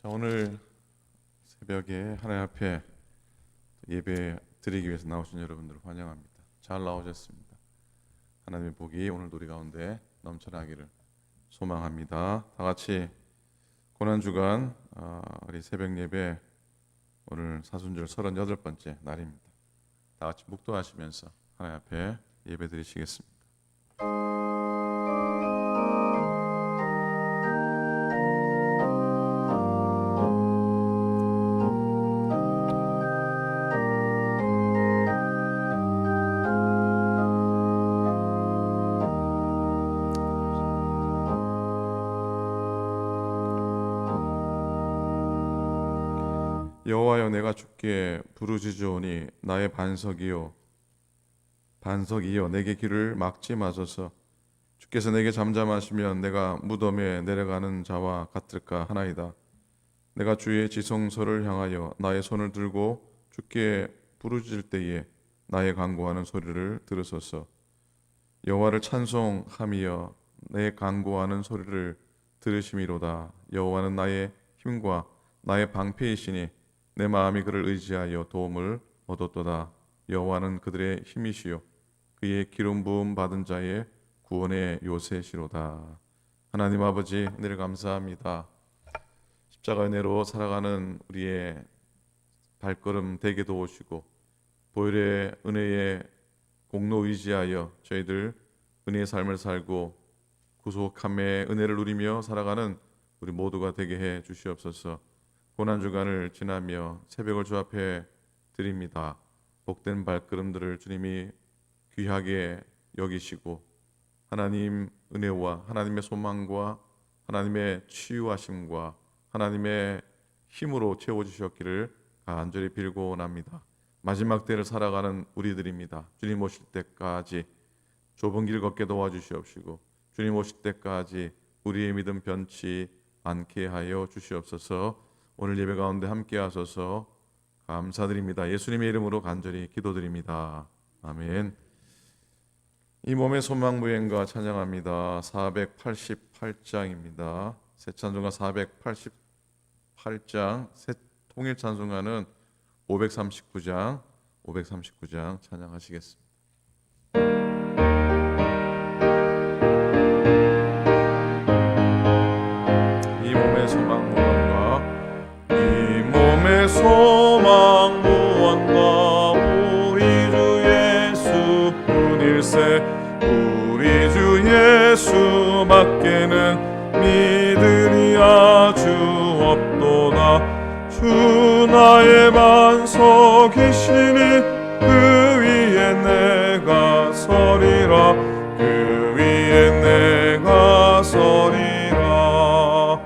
자, 오늘 새벽에 하나님 앞에 예배 드리기 위해서 나오신 여러분들을 환영합니다. 잘 나오셨습니다. 하나님의 복이 오늘도 우리 가운데 넘쳐나기를 소망합니다. 다 같이 고난주간 우리 새벽 예배 오늘 사순절 38번째 날입니다. 다 같이 묵도하시면서 하나님 앞에 예배 드리시겠습니다. 여호와여, 내가 주께 부르짖으오니 나의 반석이요 내게 길을 막지 마소서. 주께서 내게 잠잠하시면 내가 무덤에 내려가는 자와 같을까 하나이다. 내가 주의 지성소를 향하여 나의 손을 들고 주께 부르짖을 때에 나의 간구하는 소리를 들으소서. 여호와를 찬송하며 내 간구하는 소리를 들으심이로다. 여호와는 나의 힘과 나의 방패이시니 내 마음이 그를 의지하여 도움을 얻었도다. 여호와는 그들의 힘이시요 그의 기름 부음 받은 자의 구원의 요새시로다. 하나님 아버지, 은혜를 감사합니다. 십자가 은혜로 살아가는 우리의 발걸음 되게 도우시고 보혈의 은혜의 공로 의지하여 저희들 은혜의 삶을 살고 구속함의 은혜를 누리며 살아가는 우리 모두가 되게 해 주시옵소서. 고난주간을 지나며 새벽을 주 앞에 드립니다. 복된 발걸음들을 주님이 귀하게 여기시고 하나님 은혜와 하나님의 소망과 하나님의 치유하심과 하나님의 힘으로 채워주셨기를 간절히 빌고 원합니다. 마지막 때를 살아가는 우리들입니다. 주님 오실 때까지 좁은 길 걷게 도와주시옵시고 주님 오실 때까지 우리의 믿음 변치 않게 하여 주시옵소서. 오늘 예배 가운데 함께 하소서 감사드립니다. 예수님의 이름으로 간절히 기도드립니다. 아멘. 이 몸의 소망 무행가 찬양합니다. 488장입니다. 새 찬송가 488장, 새 통일 찬송가는 539장 찬양하시겠습니다. 이 몸의 소망 무언가 우리 주 예수뿐일세. 우리 주 예수밖에는 믿으리 아주 없도다. 주 나의 반석이시니 그 위에 내가 서리라. 그 위에 내가 서리라.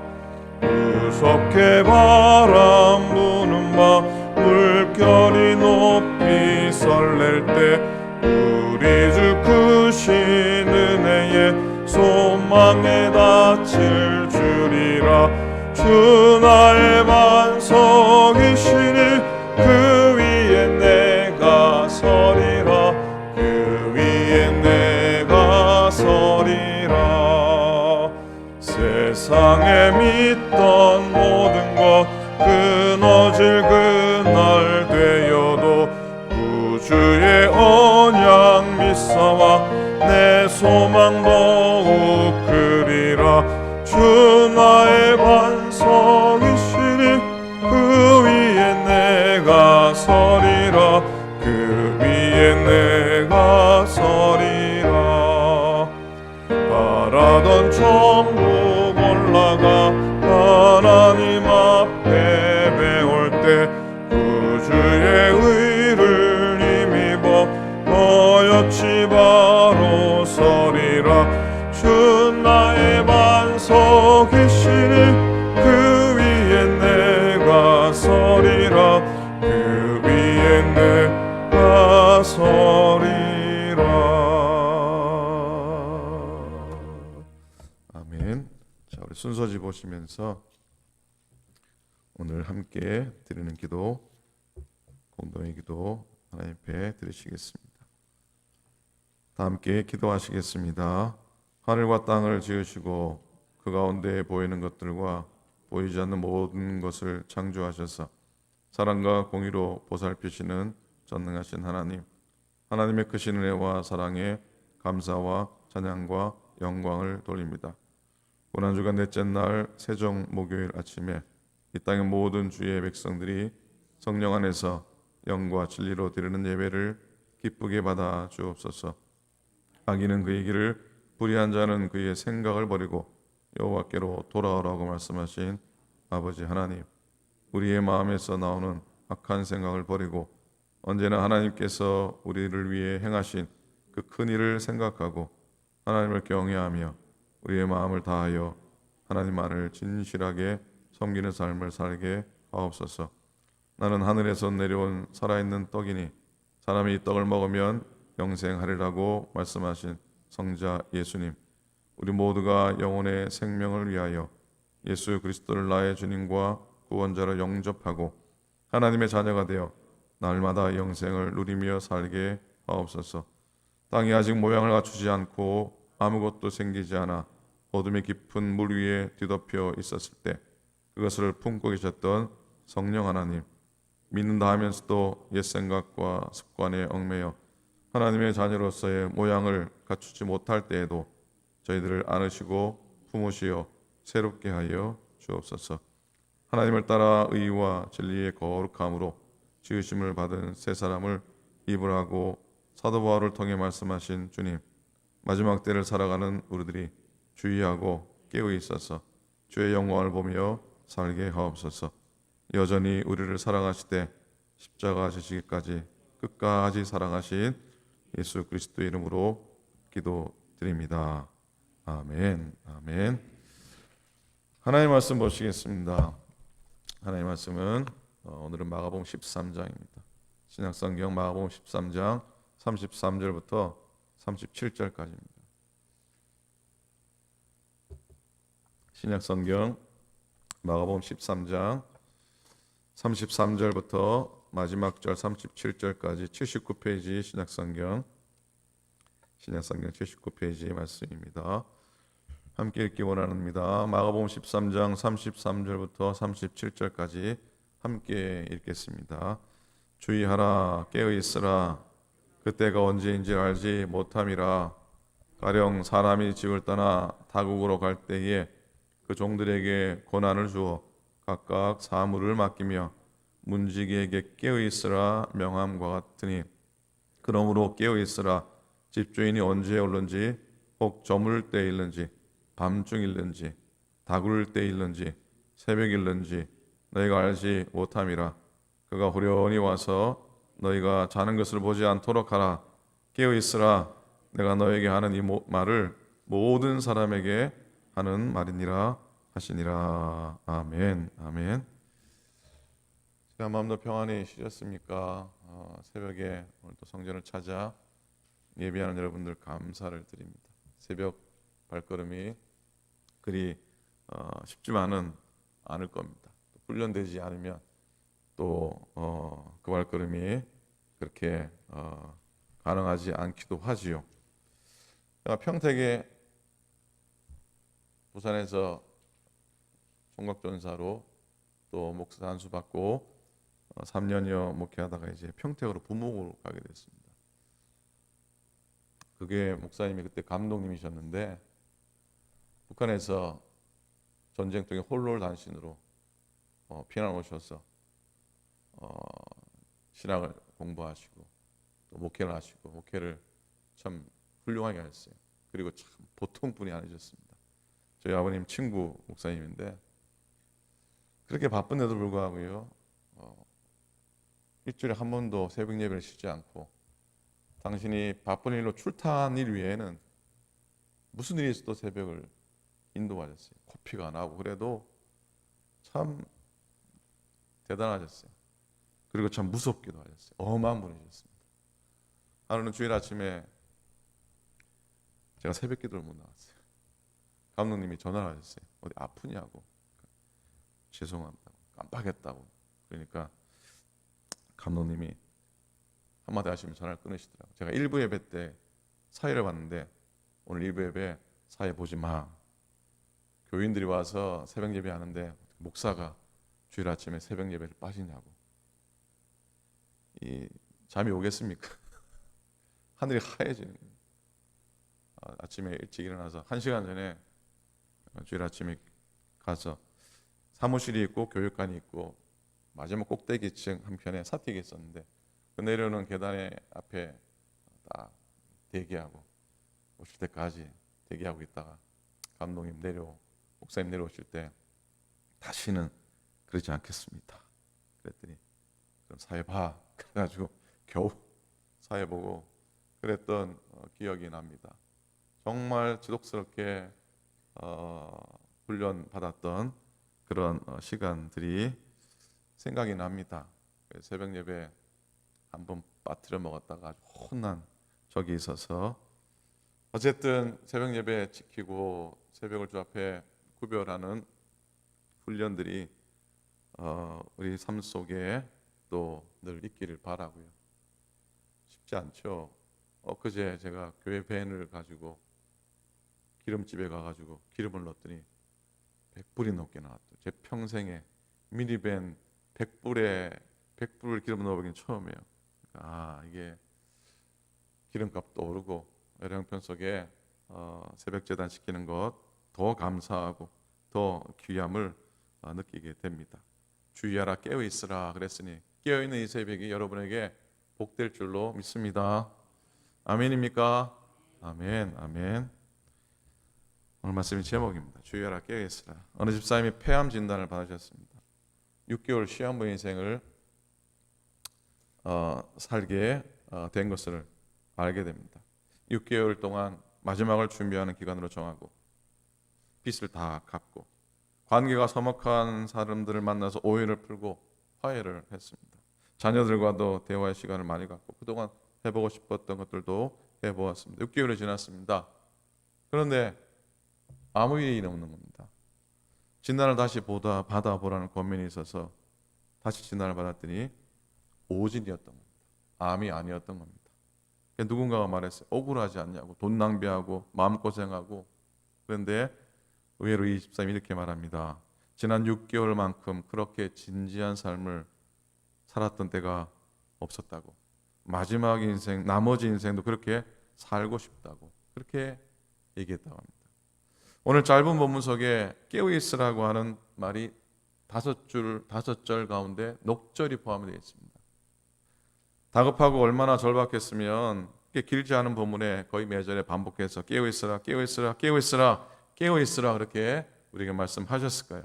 무섭게 바람 부는 바 물결이 높이 설렐 때 우리 주 크신 은혜에 소망에 닿칠 줄이라. 주 나의 반석이시니 그 위에 내가 서리라. 그 위에 내가 서리라. 세상에 믿던 모든 것 끊어질 그날 되어도 구주의 언약 믿사와 내 소망 더욱 크리라. 주 나의 반석이시니 그 위에 내가 서리라. 그 위에 내가 서리라. 바라던 천국 올라가 하나님 앞에 배울 때 구주의 의를 힘입어 너였지 바로 서리라. 주 나의 반석이시니 그 위에 내가 서리라. 그 위에 내가 서리라. 아멘. 자, 우리 순서지 보시면서 오늘 함께 드리는 기도, 공동의 기도 하나님 앞에 드리시겠습니다. 다 함께 기도하시겠습니다. 하늘과 땅을 지으시고 그 가운데 보이는 것들과 보이지 않는 모든 것을 창조하셔서 사랑과 공의로 보살피시는 전능하신 하나님, 하나님의 크신 은혜와 사랑에 감사와 찬양과 영광을 돌립니다. 고난주간 넷째 날 세종 목요일 아침에 이 땅의 모든 주의 백성들이 성령 안에서 영과 진리로 드리는 예배를 기쁘게 받아 주옵소서. 악인은 그의 길을, 불의한 자는 그의 생각을 버리고 여호와께로 돌아오라고 말씀하신 아버지 하나님, 우리의 마음에서 나오는 악한 생각을 버리고 언제나 하나님께서 우리를 위해 행하신 그 큰 일을 생각하고 하나님을 경외하며 우리의 마음을 다하여 하나님만을 진실하게 섬기는 삶을 살게 하옵소서. 나는 하늘에서 내려온 살아있는 떡이니 사람이 이 떡을 먹으면 영생하리라고 말씀하신 성자 예수님, 우리 모두가 영혼의 생명을 위하여 예수 그리스도를 나의 주님과 구원자로 영접하고 하나님의 자녀가 되어 날마다 영생을 누리며 살게 하옵소서. 땅이 아직 모양을 갖추지 않고 아무것도 생기지 않아 어둠의 깊은 물 위에 뒤덮여 있었을 때 그것을 품고 계셨던 성령 하나님, 믿는다 하면서도 옛 생각과 습관에 얽매여 하나님의 자녀로서의 모양을 갖추지 못할 때에도 저희들을 안으시고 품으시어 새롭게 하여 주옵소서. 하나님을 따라 의와 진리의 거룩함으로 지으심을 받은 새 사람을 입으라고 사도 바울을 통해 말씀하신 주님, 마지막 때를 살아가는 우리들이 주의하고 깨어 있어서 주의 영광을 보며 살게 하옵소서. 여전히 우리를 사랑하시되 십자가 지시기까지 끝까지 사랑하신 예수 그리스도의 이름으로 기도드립니다. 아멘. 아멘. 하나님의 말씀 보시겠습니다. 하나님의 말씀은 오늘은 마가복음 13장입니다. 신약성경 마가복음 13장 33절부터 37절까지입니다. 신약성경 마가복음 13장 33절부터 마지막 절 37절까지 79페이지 신약성경 79페이지의 말씀입니다. 함께 읽기 원합니다. 마가복음 13장 33절부터 37절까지 함께 읽겠습니다. 주의하라, 깨어 있으라. 그때가 언제인지 알지 못함이라. 가령 사람이 집을 떠나 타국으로 갈 때에 그 종들에게 고난을 주어 각각 사물을 맡기며 문지기에게 깨어 있으라 명함과 같으니, 그러므로 깨어 있으라. 집주인이 언제 올는지, 혹 저물 때 일는지, 밤중 일는지, 다구를 때 일는지, 새벽 일는지 너희가 알지 못함이라. 그가 후련히 와서 너희가 자는 것을 보지 않도록 하라. 깨어 있으라. 내가 너에게 하는 이 말을 모든 사람에게 하는 말이니라 하시니라. 아멘. 아멘. 제가 마음도 평안히 쉬셨습니까? 새벽에 오늘도 성전을 찾아 예배하는 여러분들 감사를 드립니다. 새벽 발걸음이 그리 쉽지만은 않을 겁니다. 훈련되지 않으면 또 그 발걸음이 그렇게 가능하지 않기도 하지요. 제가 평택에 부산에서 총각전사로 또 목사 단수 받고 3년여 목회하다가 이제 평택으로 부목으로 가게 됐습니다. 그게 목사님이 그때 감독님이셨는데 북한에서 전쟁통에 홀로 단신으로 피난 오셔서 신학을 공부하시고 또 목회를 하시고 목회를 참 훌륭하게 하셨어요. 그리고 참 보통 분이 아니셨습니다. 저희 아버님 친구 목사님인데 그렇게 바쁜데도 불구하고요, 일주일에 한 번도 새벽 예배를 쉬지 않고 당신이 바쁜 일로 출타한 일 외에는 무슨 일이 있어도 새벽을 인도하셨어요. 코피가 나고 그래도 참 대단하셨어요. 그리고 참 무섭기도 하셨어요. 어마한 분이셨습니다. 하루는 주일 아침에 제가 새벽 기도를 못 나왔어요. 감독님이 전화를 하셨어요. 어디 아프냐고. 죄송합다고. 깜빡했다고. 그러니까 감독님이 한마디 하시면 전화를 끊으시더라고요. 제가 1부 예배 때 사회를 봤는데 오늘 1부 예배 사회 보지 마. 교인들이 와서 새벽 예배 하는데 목사가 주일 아침에 새벽 예배를 빠지냐고. 이 잠이 오겠습니까? 하늘이 하얘지는 거예요. 아침에 일찍 일어나서 1시간 전에 주일 아침에 가서 사무실이 있고 교육관이 있고 마지막 꼭대기층 한편에 사택이 있었는데 그 내려오는 계단에 앞에 딱 대기하고 오실 때까지 대기하고 있다가 감독님 목사님 내려오실 때 다시는 그러지 않겠습니다. 그랬더니 그럼 사회 봐. 그래가지고 겨우 사회 보고 그랬던 기억이 납니다. 정말 지독스럽게 훈련 받았던 그런 시간들이 생각이 납니다. 새벽 예배 한번 빠뜨려 먹었다가 아주 혼난 적이 있어서 어쨌든 새벽 예배 지키고 새벽을 주 앞에 구별하는 훈련들이 우리 삶 속에 또 늘 있기를 바라고요. 쉽지 않죠. 엊그제 제가 교회 밴을 가지고 기름집에 가가지고 기름을 넣었더니 100불이 넘게 나왔더라고요. 제 평생에 미니밴 100불을 기름 넣어보긴 처음이에요. 이게 기름값도 오르고 여러 형편 속에 새벽 제단 시키는 것 더 감사하고 더 귀함을 느끼게 됩니다. 주의하라 깨어 있으라 그랬으니 깨어 있는 이 새벽이 여러분에게 복될 줄로 믿습니다. 아멘입니까? 아멘, 아멘. 오늘 말씀의 제목입니다. 주의하라 깨어 있으라. 어느 집사님이 폐암 진단을 받으셨습니다. 6개월 시한부 인생을 살게 된 것을 알게 됩니다. 6개월 동안 마지막을 준비하는 기간으로 정하고 빚을 다 갚고 관계가 서먹한 사람들을 만나서 오해를 풀고 화해를 했습니다. 자녀들과도 대화의 시간을 많이 갖고 그동안 해보고 싶었던 것들도 해보았습니다. 6개월이 지났습니다. 그런데 아무 일이 없는 겁니다. 진단을 다시 받아보라는 권면이 있어서 다시 진단을 받았더니 오진이었던 겁니다. 암이 아니었던 겁니다. 누군가가 말했어요. 억울하지 않냐고. 돈 낭비하고 마음고생하고. 그런데 의외로 이 집사님이 이렇게 말합니다. 지난 6개월만큼 그렇게 진지한 삶을 살았던 때가 없었다고. 마지막 인생, 나머지 인생도 그렇게 살고 싶다고 그렇게 얘기했다고 합니다. 오늘 짧은 본문 속에 깨어있으라고 하는 말이 5절 가운데 녹절이 포함되어 있습니다. 다급하고 얼마나 절박했으면 길지 않은 본문에 거의 매절에 반복해서 깨어있으라, 깨어있으라, 깨어있으라, 깨어있으라 그렇게 우리에게 말씀하셨을까요?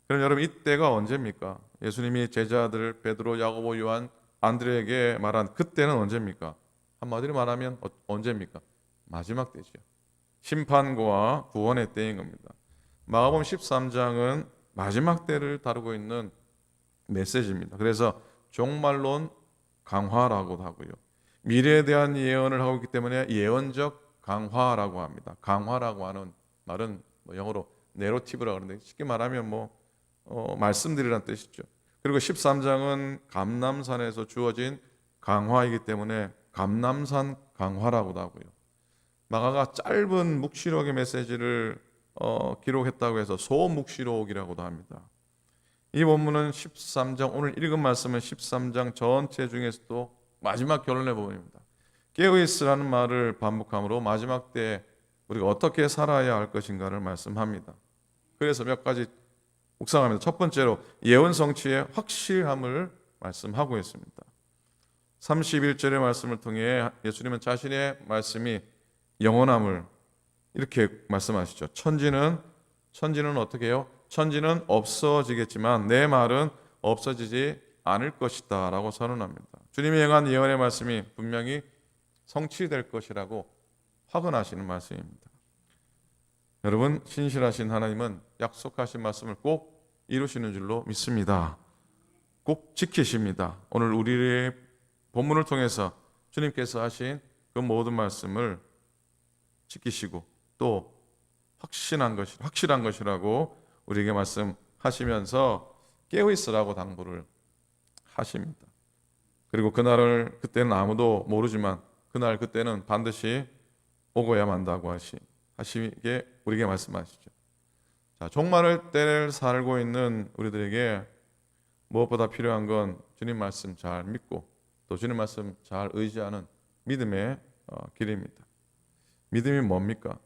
그럼 여러분 이때가 언제입니까? 예수님이 제자들 베드로, 야고보, 요한, 안드레에게 말한 그때는 언제입니까? 한마디로 말하면 언제입니까? 마지막 때죠. 심판과 구원의 때인 겁니다. 마가복음 13장은 마지막 때를 다루고 있는 메시지입니다. 그래서 종말론 강화라고도 하고요. 미래에 대한 예언을 하고 있기 때문에 예언적 강화라고 합니다. 강화라고 하는 말은 영어로 내러티브라고 하는데 쉽게 말하면 말씀드리라는 뜻이죠. 그리고 13장은 감람산에서 주어진 강화이기 때문에 감람산 강화라고도 하고요. 마가가 짧은 묵시록의 메시지를 기록했다고 해서 소묵시록이라고도 합니다. 이 본문은 13장, 오늘 읽은 말씀은 13장 전체 중에서도 마지막 결론의 부분입니다. 깨어있으라는 말을 반복함으로 마지막 때 우리가 어떻게 살아야 할 것인가를 말씀합니다. 그래서 몇 가지 묵상합니다. 첫 번째로 예언 성취의 확실함을 말씀하고 있습니다. 31절의 말씀을 통해 예수님은 자신의 말씀이 영원함을 이렇게 말씀하시죠. 천지는 어떻게 해요? 천지는 없어지겠지만 내 말은 없어지지 않을 것이다 라고 선언합니다. 주님이 행한 예언의 말씀이 분명히 성취될 것이라고 확언하시는 말씀입니다. 여러분, 신실하신 하나님은 약속하신 말씀을 꼭 이루시는 줄로 믿습니다. 꼭 지키십니다. 오늘 우리의 본문을 통해서 주님께서 하신 그 모든 말씀을 지키시고 또 확실한 것이라고 우리에게 말씀하시면서 깨어있으라고 당부를 하십니다. 그리고 그때는 아무도 모르지만 그때는 반드시 오고야 만다고 하시게 우리에게 말씀하시죠. 자, 종말을 때를 살고 있는 우리들에게 무엇보다 필요한 건 주님 말씀 잘 믿고 또 주님 말씀 잘 의지하는 믿음의 길입니다. 믿음이 뭡니까?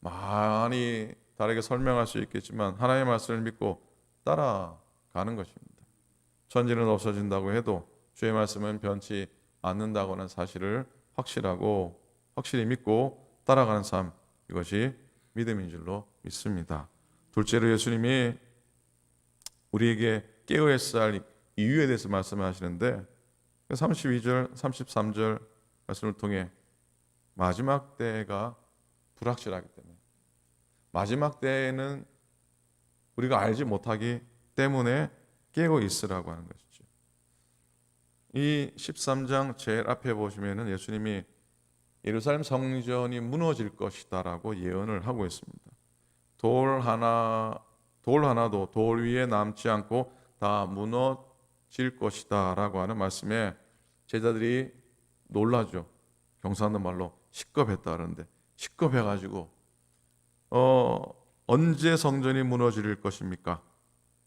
많이 다르게 설명할 수 있겠지만 하나님의 말씀을 믿고 따라가는 것입니다. 천지는 없어진다고 해도 주의 말씀은 변치 않는다고는 사실을 확실히 믿고 따라가는 삶, 이것이 믿음인 줄로 믿습니다. 둘째로 예수님이 우리에게 깨어있어야 할 이유에 대해서 말씀하시는데 32절, 33절 말씀을 통해 마지막 때가 불확실하기 때문에 마지막 때에는 우리가 알지 못하기 때문에 깨어 있으라고 하는 것이죠. 이 13장 제일 앞에 보시면은 예수님이 예루살렘 성전이 무너질 것이다라고 예언을 하고 있습니다. 돌 하나도 돌 위에 남지 않고 다 무너질 것이다라고 하는 말씀에 제자들이 놀라죠. 경상도 말로 시겁했다는데 시겁해가지고 언제 성전이 무너질 것입니까?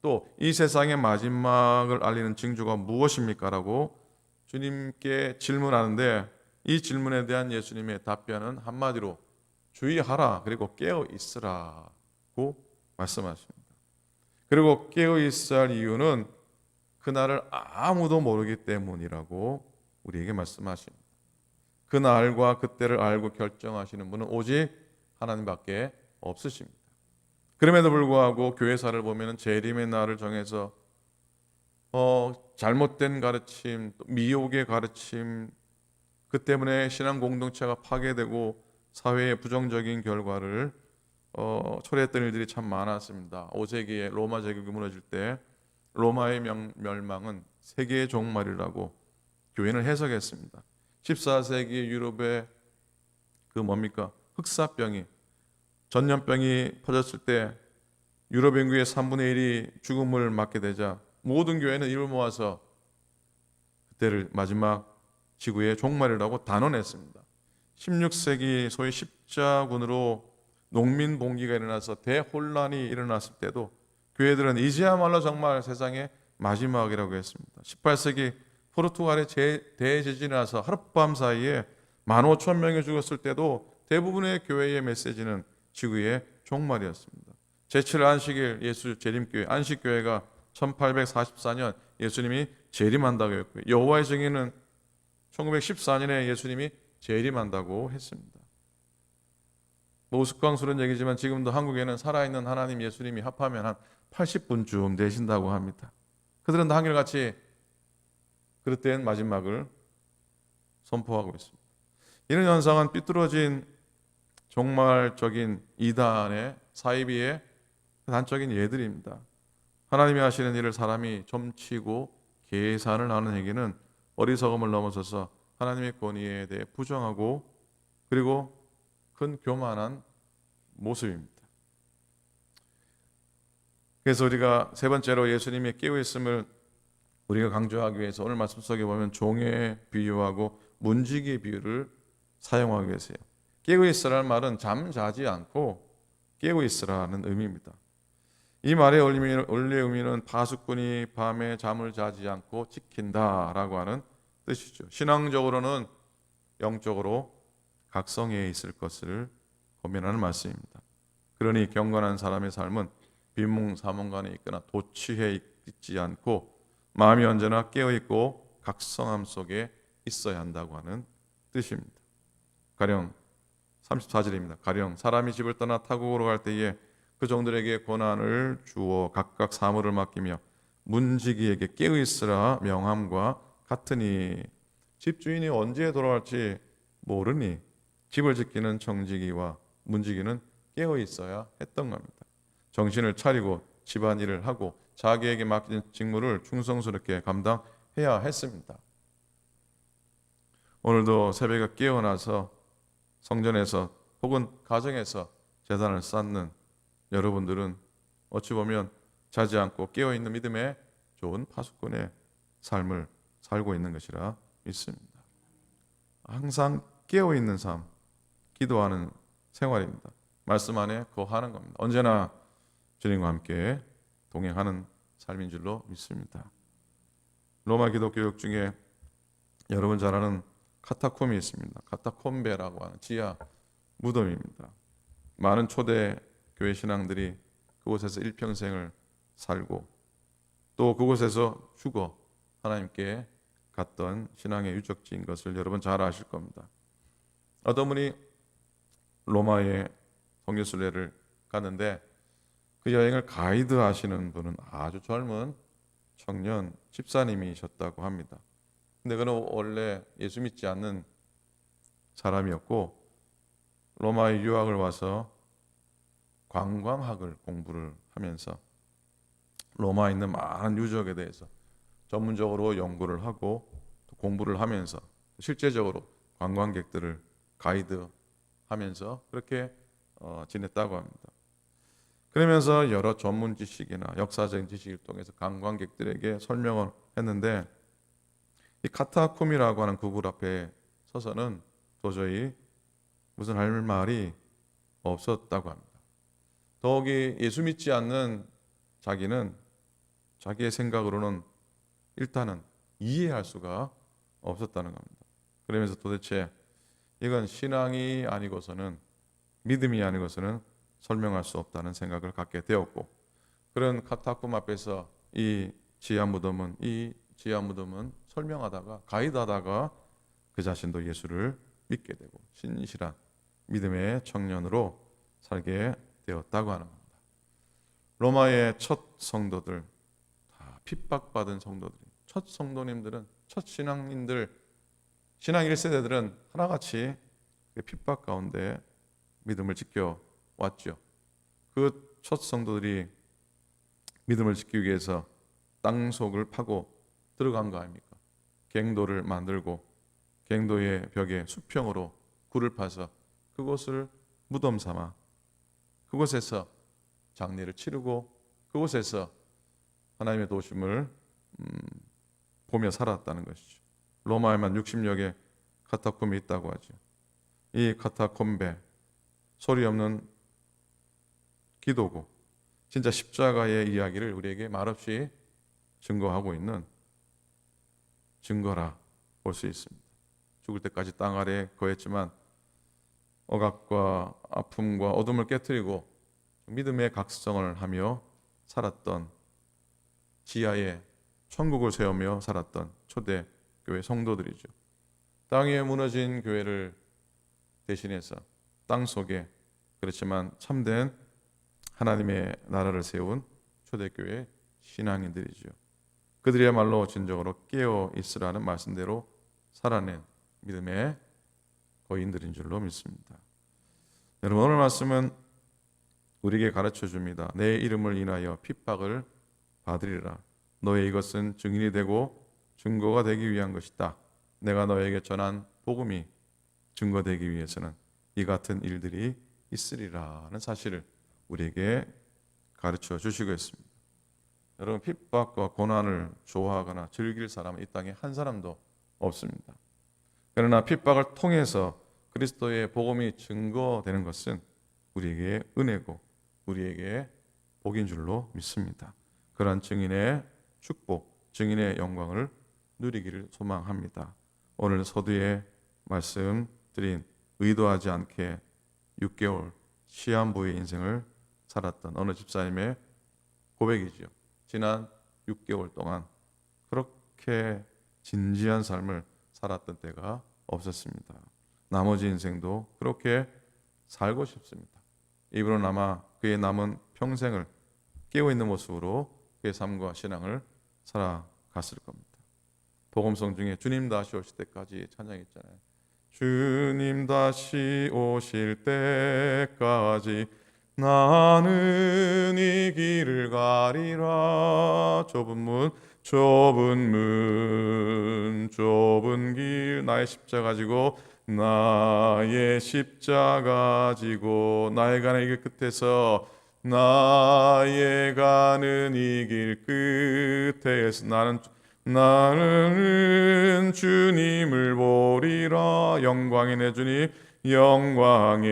또 이 세상의 마지막을 알리는 징조가 무엇입니까? 라고 주님께 질문하는데 이 질문에 대한 예수님의 답변은 한마디로 주의하라 그리고 깨어 있으라고 말씀하십니다. 그리고 깨어 있어야 할 이유는 그날을 아무도 모르기 때문이라고 우리에게 말씀하십니다. 그날과 그때를 알고 결정하시는 분은 오직 하나님밖에 없으십니다. 그럼에도 불구하고 교회사를 보면 재림의 날을 정해서 잘못된 가르침, 미혹의 가르침, 그 때문에 신앙 공동체가 파괴되고 사회의 부정적인 결과를 초래했던 일들이 참 많았습니다. 5세기에 로마 제국이 무너질 때 로마의 멸망은 세계의 종말이라고 교회는 해석했습니다. 14세기 유럽의 흑사병이 전염병이 퍼졌을 때 유럽 인구의 3분의 1이 죽음을 맞게 되자 모든 교회는 입을 모아서 그때를 마지막 지구의 종말이라고 단언했습니다. 16세기 소위 십자군으로 농민 봉기가 일어나서 대혼란이 일어났을 때도 교회들은 이제야말로 정말 세상의 마지막이라고 했습니다. 18세기 포르투갈의 대지진이 나서 하룻밤 사이에 15,000명이 죽었을 때도 대부분의 교회의 메시지는 지구의 종말이었습니다. 제7 안식일 예수 재림교회 안식교회가 1844년 예수님이 재림한다고 했고요. 여호와의 증인은 1914년에 예수님이 재림한다고 했습니다. 우스꽝스러운 얘기지만 지금도 한국에는 살아있는 하나님 예수님이 합하면 한 80분쯤 되신다고 합니다. 그들은 다 한결같이 그릇된 마지막을 선포하고 있습니다. 이런 현상은 삐뚤어진 종말적인 이단의 사이비의 단적인 예들입니다. 하나님이 하시는 일을 사람이 점치고 계산을 하는 행위는 어리석음을 넘어서서 하나님의 권위에 대해 부정하고 그리고 큰 교만한 모습입니다. 그래서 우리가 세 번째로 예수님의 깨어있음을 우리가 강조하기 위해서 오늘 말씀 속에 보면 종에 비유하고 문지기의 비유를 사용하고 계세요. 깨어있으라는 말은 잠자지 않고 깨어있으라는 의미입니다. 이 말의 원래 의미는 파수꾼이 밤에 잠을 자지 않고 지킨다라고 하는 뜻이죠. 신앙적으로는 영적으로 각성해 있을 것을 고민하는 말씀입니다. 그러니 경건한 사람의 삶은 비몽사몽간에 있거나 도취해 있지 않고 마음이 언제나 깨어있고 각성함 속에 있어야 한다고 하는 뜻입니다. 가령 34절입니다. 가령 사람이 집을 떠나 타국으로 갈 때에 그 종들에게 권한을 주어 각각 사물을 맡기며 문지기에게 깨어있으라 명함과 같으니 집주인이 언제 돌아갈지 모르니 집을 지키는 정지기와 문지기는 깨어있어야 했던 겁니다. 정신을 차리고 집안일을 하고 자기에게 맡긴 직무를 충성스럽게 감당해야 했습니다. 오늘도 새벽에 깨어나서 성전에서 혹은 가정에서 제단을 쌓는 여러분들은 어찌 보면 자지 않고 깨어있는 믿음의 좋은 파수꾼의 삶을 살고 있는 것이라 믿습니다. 항상 깨어있는 삶, 기도하는 생활입니다. 말씀 안에 거하는 겁니다. 언제나 주님과 함께 동행하는 삶인 줄로 믿습니다. 로마 기독교역 중에 여러분 잘 아는 카타콤이 있습니다. 카타콤베라고 하는 지하 무덤입니다. 많은 초대 교회 신앙들이 그곳에서 일평생을 살고 또 그곳에서 죽어 하나님께 갔던 신앙의 유적지인 것을 여러분 잘 아실 겁니다. 어떤 분이 로마의 성교순례를 갔는데 그 여행을 가이드 하시는 분은 아주 젊은 청년 집사님이셨다고 합니다. 근데 그는 원래 예수 믿지 않는 사람이었고 로마에 유학을 와서 관광학을 공부를 하면서 로마에 있는 많은 유적에 대해서 전문적으로 연구를 하고 공부를 하면서 실제적으로 관광객들을 가이드하면서 그렇게 지냈다고 합니다. 그러면서 여러 전문 지식이나 역사적인 지식을 통해서 관광객들에게 설명을 했는데 이 카타콤이라고 하는 구글 앞에 서서는 도저히 무슨 할 말이 없었다고 합니다. 더욱이 예수 믿지 않는 자기는 자기의 생각으로는 일단은 이해할 수가 없었다는 겁니다. 그러면서 도대체 이건 신앙이 아니고서는 믿음이 아니고서는 설명할 수 없다는 생각을 갖게 되었고 그런 카타콤 앞에서 이 지하 무덤은 설명하다가 가이드하다가 그 자신도 예수를 믿게 되고 신실한 믿음의 청년으로 살게 되었다고 하는 겁니다. 로마의 첫 성도들, 다 핍박받은 성도들, 첫 성도님들은, 첫 신앙인들, 신앙 1세대들은 하나같이 핍박 가운데 믿음을 지켜왔죠. 그 첫 성도들이 믿음을 지키기 위해서 땅속을 파고 들어간 거 아닙니까? 갱도를 만들고 갱도의 벽에 수평으로 굴을 파서 그곳을 무덤 삼아 그곳에서 장례를 치르고 그곳에서 하나님의 도심을 보며 살았다는 것이죠. 로마에만 60여 개 카타콤이 있다고 하죠. 이 카타콤베 소리 없는 기도고 진짜 십자가의 이야기를 우리에게 말없이 증거하고 있는 증거라 볼 수 있습니다. 죽을 때까지 땅 아래에 거했지만 억압과 아픔과 어둠을 깨뜨리고 믿음의 각성을 하며 살았던 지하에 천국을 세우며 살았던 초대 교회 성도들이죠. 땅 위에 무너진 교회를 대신해서 땅 속에 그렇지만 참된 하나님의 나라를 세운 초대교회 신앙인들이죠. 그들이야말로 진정으로 깨어 있으라는 말씀대로 살아낸 믿음의 거인들인 줄로 믿습니다. 여러분 오늘 말씀은 우리에게 가르쳐 줍니다. 내 이름을 인하여 핍박을 받으리라. 너의 이것은 증인이 되고 증거가 되기 위한 것이다. 내가 너에게 전한 복음이 증거되기 위해서는 이 같은 일들이 있으리라는 사실을 우리에게 가르쳐 주시고 있습니다. 여러분 핍박과 고난을 좋아하거나 즐길 사람은 이 땅에 한 사람도 없습니다. 그러나 핍박을 통해서 그리스도의 복음이 증거되는 것은 우리에게 은혜고 우리에게 복인 줄로 믿습니다. 그러한 증인의 축복, 증인의 영광을 누리기를 소망합니다. 오늘 서두에 말씀드린 의도하지 않게 6개월 시한부의 인생을 살았던 어느 집사님의 고백이지요. 지난 6개월 동안 그렇게 진지한 삶을 살았던 때가 없었습니다. 나머지 인생도 그렇게 살고 싶습니다. 입으로나마 그의 남은 평생을 깨어있는 모습으로 그의 삶과 신앙을 살아갔을 겁니다. 복음성 중에 주님 다시 오실 때까지 찬양했잖아요. 주님 다시 오실 때까지 나는 이 길을 가리라. 좁은 길 나의 십자가 지고 나의 십자가 지고 나의 가는 이 길 끝에서 나의 가는 이 길 끝에서 나는 주님을 보리라. 영광의 내 주님 영광에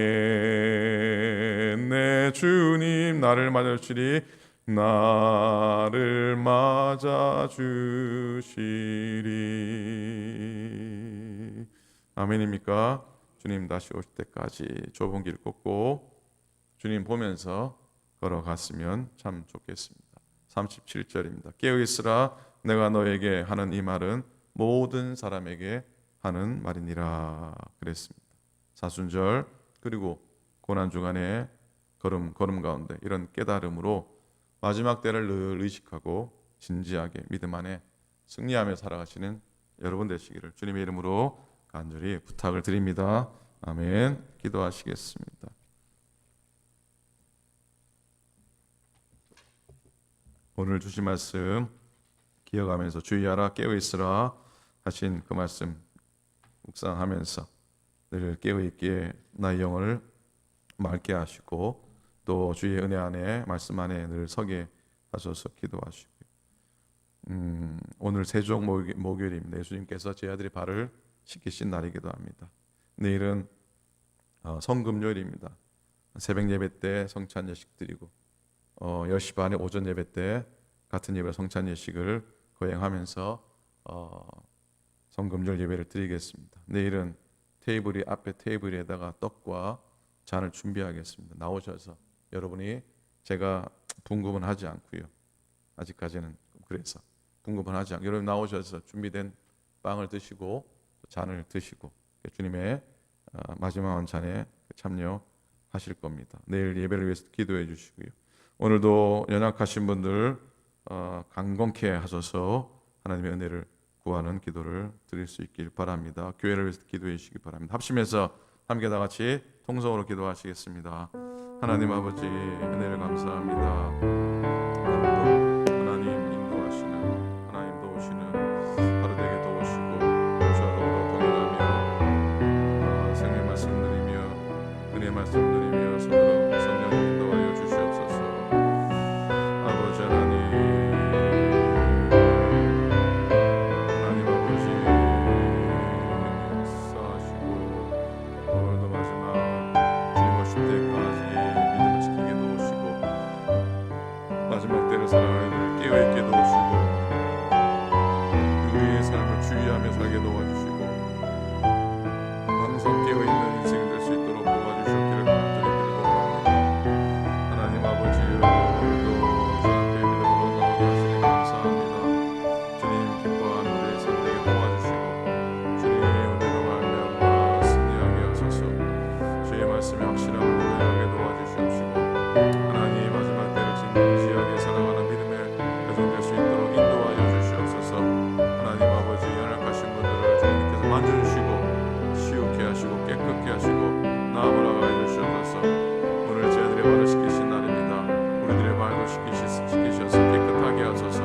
내 주님 나를 맞아주시리 나를 맞아주시리. 아멘입니까? 주님 다시 오실 때까지 좁은 길 걷고 주님 보면서 걸어갔으면 참 좋겠습니다. 37절입니다. 깨어있으라 내가 너에게 하는 이 말은 모든 사람에게 하는 말이니라 그랬습니다. 사순절 그리고 고난주간의 걸음 가운데 이런 깨달음으로 마지막 때를 늘 의식하고 진지하게 믿음 안에 승리하며 살아가시는 여러분 되시기를 주님의 이름으로 간절히 부탁을 드립니다. 아멘. 기도하시겠습니다. 오늘 주신 말씀 기억하면서 주의하라 깨어있으라 하신 그 말씀 묵상하면서 늘 깨어있기에 나의 영을 맑게 하시고 또 주의 은혜 안에 말씀 안에 늘 서게 하소서 기도하시고요. 오늘 세종 목요일입니다. 예수님께서 제 아들의 발을 씻기신 날이기도 합니다. 내일은 성금요일입니다. 새벽 예배 때 성찬 예식 드리고 10시 반에 오전 예배 때 같은 예배 성찬 예식을 거행하면서 성금요일 예배를 드리겠습니다. 내일은 앞에 테이블에다가 떡과 잔을 준비하겠습니다. 나오셔서 여러분이 제가 분급은 하지 않고요. 아직까지는 그래서 분급은 하지 않고 여러분 나오셔서 준비된 빵을 드시고 잔을 드시고 주님의 마지막 원찬에 참여하실 겁니다. 내일 예배를 위해서 기도해 주시고요. 오늘도 연약하신 분들 강건케 하소서 하나님의 은혜를 구하는 기도를 드릴 수 있길 바랍니다. 교회를 위해서 기도해 주시기 바랍니다. 합심해서 함께 다 같이 통성으로 기도하시겠습니다. 하나님 아버지 은혜를 감사합니다. 오늘도 하나님 인도하시는 하나님 도우시는 하루 되게 도우시고 저로로 동행하며 생명 말씀 드리며 은혜 말씀 드리며 서로 성령님 인도하여 주시옵소서. 아버지 하나님 아버지 역사하시고 오늘도 마지막 주님 오실 때까지 믿음을 지키게 도우시고 마지막 때를 살아가는 깨어있게 도우시고 우리의 삶을 주의하며 살게 도와주시고 항상 깨어있는 인생이 될 수 있도록 도와주시기를 간절히 기도합니다. 하나님 아버지 오늘도 주 앞에 믿음으로 나오게 하시니 감사합니다. 주님 기뻐하는 우리의 삶 되게 도와주시고 주님의 은혜로 말미암아 승리하게 하소서. 주의 말씀에 확실함을 고백하게 도와주시옵시고 하나님 마지막 때를 진지하게 살아가는 믿음의 여정 될 수 있도록 인도하여 주시옵소서. 하나님 아버지 연약하신 분들을 주님께서 만져주시고 시우게 하시고 깨끗게 하시고 나아보라고 해주시옵소서. 오늘 제 아들의 발을 씻기신 날입니다. 우리들의 발도 씻기셔서 깨끗하게 하소서.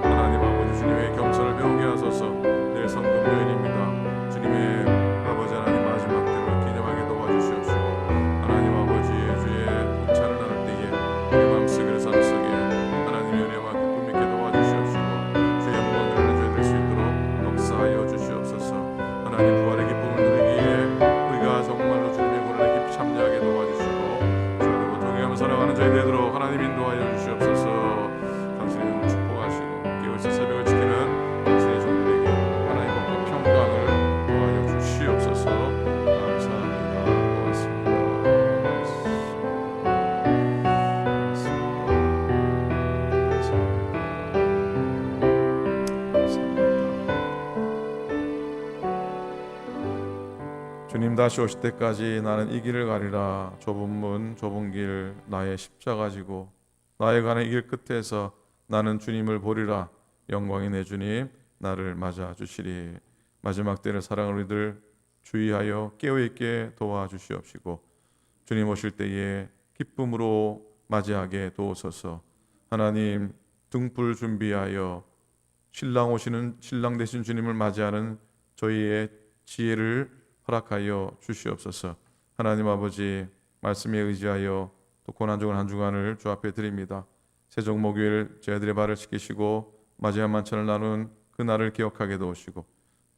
하나님 아버지 주님의 겸손을 배우게 하소서. 내일 성금요일입니다. 주님의 아버지 하나님 마지막 때를 기념하게 도와주시옵시고 하나님 아버지 주의 찬을 나눌 때에 우리 마음속에 삶 속에 하나님의 은혜와 기쁨 있게 도와주시옵시고 주의 영광을 내줘야 될 수 있도록 역사하여 주시옵소서. 하나님 부활의 기쁨을 누리기에 우리가 정말로 주님의 고난에 깊이 참여하게 도와주시고 저희들과 동행하며 살아가는 저희 되도록 하나님 인도하여 주시옵소서. 당신의 이름을 축복하시고 깨어있어 새벽을 지키는 당신의 종들에게 하나님 복과 평강을 도와여 주시옵소서. 감사합니다. 고맙습니다. 주님 다시 오실 때까지 나는 이 길을 가리라. 좁은 문 좁은 길 나의 십자가 지고 나의 가는 이 길 끝에서 나는 주님을 보리라. 영광이 내 주님 나를 맞아 주시리. 마지막 때를 사랑하는 우리들 주의하여 깨어있게 도와주시옵시고 주님 오실 때에 기쁨으로 맞이하게 도우소서. 하나님 등불 준비하여 신랑 오시는 신랑 되신 주님을 맞이하는 저희의 지혜를 허락하여 주시옵소서. 하나님 아버지 말씀에 의지하여 또 고난중간 한 주간을 주 앞에 드립니다. 세종 목요일 제 아들의 발을 씻기시고 마지막 만찬을 나눈 그 날을 기억하게 도우시고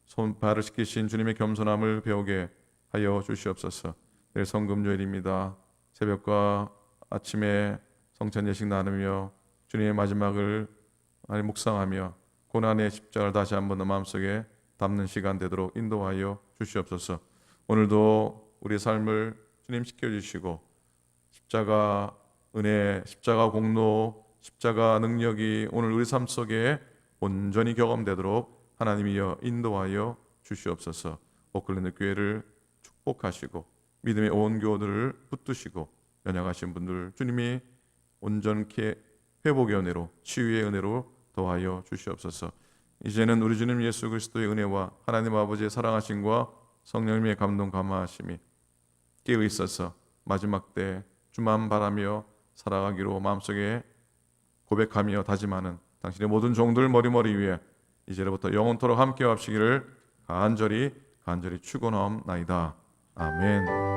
손발을 씻기신 주님의 겸손함을 배우게 하여 주시옵소서. 내일 성금요일입니다. 새벽과 아침에 성찬 예식 나누며 주님의 마지막을 묵상하며 고난의 십자가를 다시 한번 더 마음속에 담는 시간 되도록 인도하여 주시옵소서. 오늘도 우리의 삶을 주님 지켜주시고 십자가 은혜, 십자가 공로, 십자가 능력이 오늘 우리 삶 속에 온전히 경험되도록 하나님이여 인도하여 주시옵소서. 오클랜드 교회를 축복하시고 믿음의 온 교우들을 붙드시고 연약하신 분들 주님이 온전케 회복의 은혜로 치유의 은혜로 더하여 주시옵소서. 이제는 우리 주님 예수 그리스도의 은혜와 하나님 아버지의 사랑하심과 성령님의 감동 감화하심이 깨어 있어서 마지막 때 주만 바라며 살아가기로 마음속에 고백하며 다짐하는 당신의 모든 종들 머리머리 위에 이제로부터 영원토록 함께 합시기를 간절히 축원하옵나이다. 아멘.